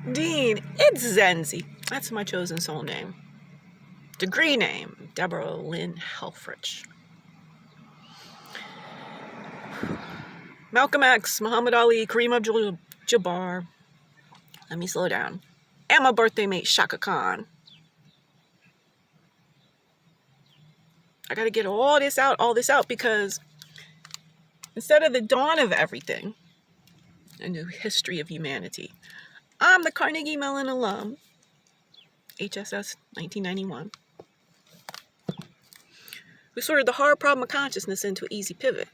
Dean, it's Zenzi. That's my chosen soul name. Degree name, Deborah Lynn Helfrich. Malcolm X, Muhammad Ali, Kareem Abdul-Jabbar. Let me slow down. And my birthday mate, Shaka Khan. I gotta get all this out, because instead of the dawn of everything, a new history of humanity, I'm the Carnegie Mellon alum, HSS 1991, who sorted the hard problem of consciousness into an easy pivot.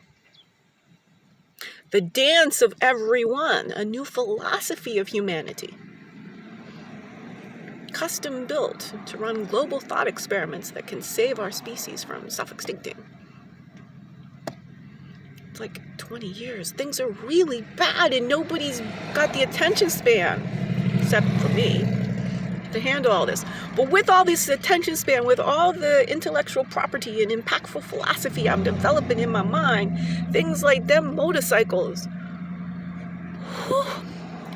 The dance of everyone, a new philosophy of humanity, custom built to run global thought experiments that can save our species from self-extincting. It's like 20 years. Things are really bad and nobody's got the attention span, except for me, to handle all this. But with all this attention span, with all the intellectual property and impactful philosophy I'm developing in my mind, things like them motorcycles,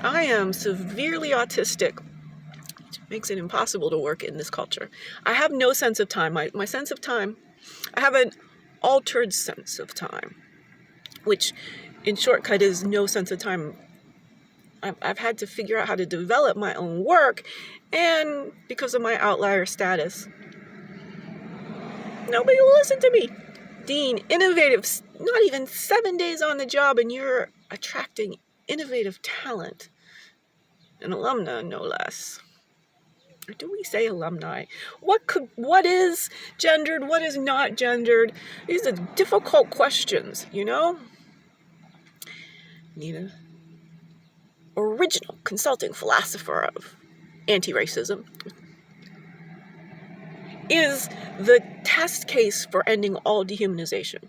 I am severely autistic, which makes it impossible to work in this culture. I have no sense of time. My sense of time, I have an altered sense of time, which in shortcut is no sense of time. I've had to figure out how to develop my own work, and because of my outlier status, nobody will listen to me. Dean, innovative, not even 7 days on the job, and you're attracting innovative talent. An alumna, no less. Or do we say alumni? What is gendered? What is not gendered? These are difficult questions, you know? Need an original consulting philosopher of anti-racism is the test case for ending all dehumanization.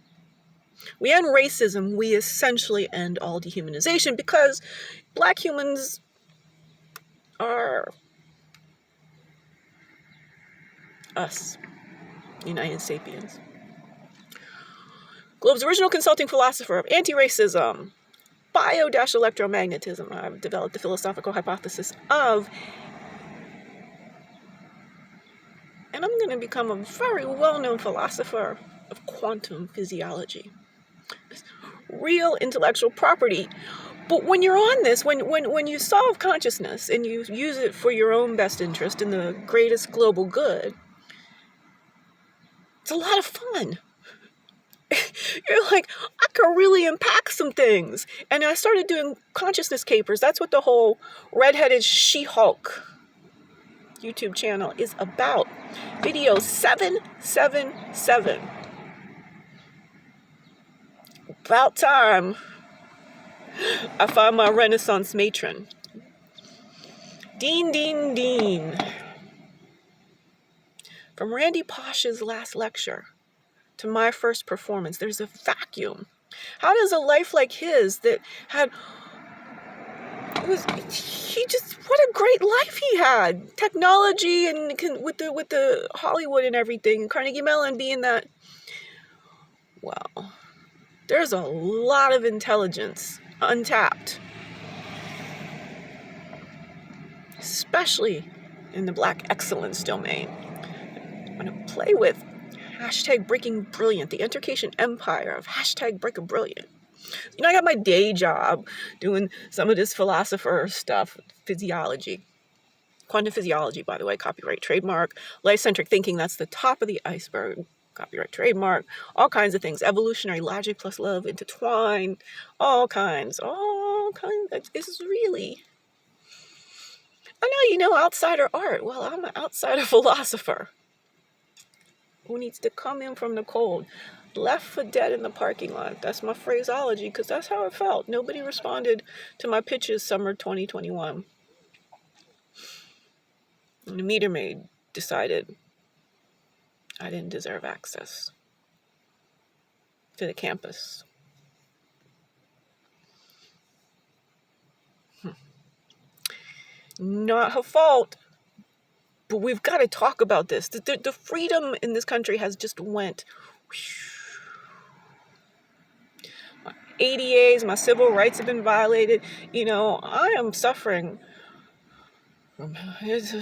We end racism, we essentially end all dehumanization, because Black humans are us, United Sapiens. Globe's original consulting philosopher of anti-racism, bio-electromagnetism. I've developed the philosophical hypothesis of, and I'm going to become a very well-known philosopher of quantum physiology. Real intellectual property. But when you're on this, when you solve consciousness and you use it for your own best interest in the greatest global good, it's a lot of fun. You're like, I could really impact some things. And I started doing consciousness capers. That's what the whole redheaded She-Hulk YouTube channel is about. Video 777. About time I find my Renaissance matron. Dean, Dean, Dean. From Randy Posh's last lecture to my first performance, there's a vacuum. How does a life like his that had, what a great life he had. Technology and with the Hollywood and everything, Carnegie Mellon being that, well, there's a lot of intelligence untapped, especially in the Black excellence domain. I'm going to play with hashtag breaking brilliant, the intercation empire of hashtag breaking brilliant. You know, I got my day job doing some of this philosopher stuff, physiology, quantum physiology, by the way, copyright, trademark, life-centric thinking, that's the top of the iceberg, copyright, trademark, all kinds of things, evolutionary logic plus love intertwined, all kinds. This is really, I know you know outsider art. Well, I'm an outsider philosopher who needs to come in from the cold, left for dead in the parking lot. That's my phraseology, because that's how it felt. Nobody responded to my pitches summer 2021. And the meter maid decided I didn't deserve access to the campus. Not her fault. But we've got to talk about this. The freedom in this country has just went. My ADAs, my civil rights have been violated. You know, I am suffering It's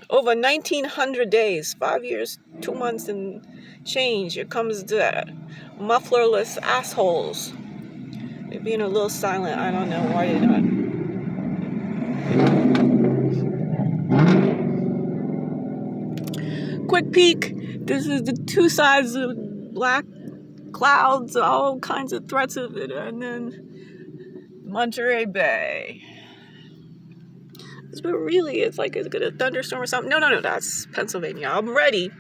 over 1,900 days, 5 years, 2 months, and change. Here comes the mufflerless assholes. They're being a little silent. I don't know why they're not. Quick peek. This is the two sides of black clouds, all kinds of threats of it, and then Monterey Bay. But really, it's like, is it a thunderstorm or something? No, that's Pennsylvania. I'm ready.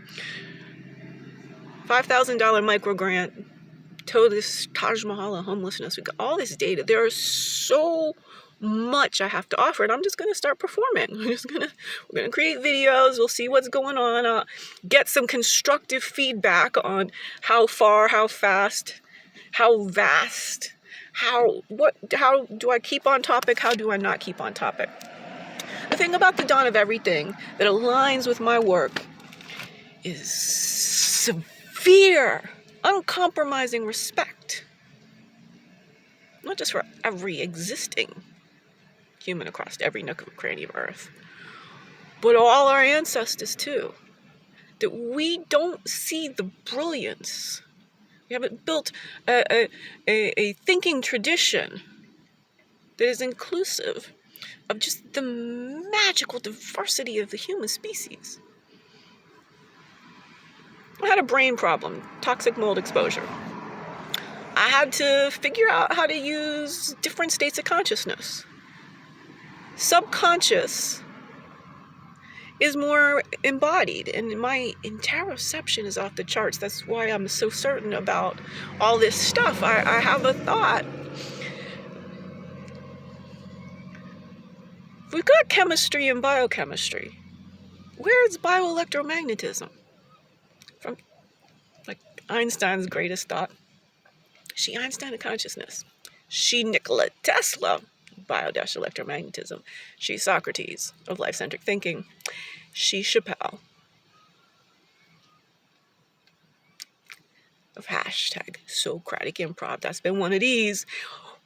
$5,000 micro grant. Tow this Taj Mahal of homelessness. We got all this data. There is so much I have to offer, and I'm just gonna start performing. We're gonna create videos. We'll see what's going on. Get some constructive feedback on how far, how fast, how vast, how do I keep on topic? How do I not keep on topic? The thing about the dawn of everything that aligns with my work is severe, uncompromising respect. Not just for every existing human across every nook and cranny of Earth, but all our ancestors too. That we don't see the brilliance. We haven't built a thinking tradition that is inclusive of just the magical diversity of the human species. I had a brain problem, toxic mold exposure. I had to figure out how to use different states of consciousness. Subconscious is more embodied, and my interoception is off the charts. That's why I'm so certain about all this stuff. I have a thought. We've got chemistry and biochemistry. Where is bioelectromagnetism? From, like, Einstein's greatest thought. She Einstein of consciousness. She Nikola Tesla, bio-electromagnetism. She Socrates of life-centric thinking. She Chappelle of hashtag Socratic improv. That's been one of these.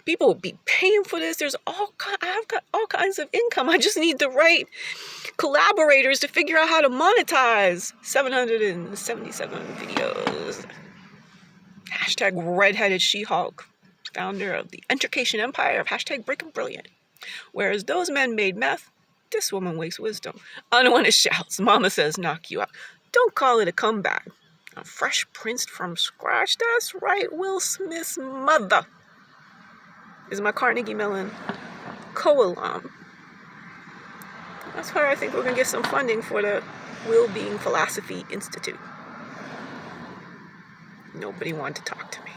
People will be paying for this. I've got all kinds of income. I just need the right collaborators to figure out how to monetize 777 videos. Hashtag redheaded She-Hulk, founder of the Education Empire of hashtag Breaking Brilliant. Whereas those men made meth, this woman wakes wisdom. Unwanted shouts. Mama says knock you out. Don't call it a comeback. A fresh prince from scratch. That's right. Will Smith's mother is my Carnegie Mellon co-alum. That's why I think we're going to get some funding for the Will-Being Philosophy Institute. Nobody wanted to talk to me.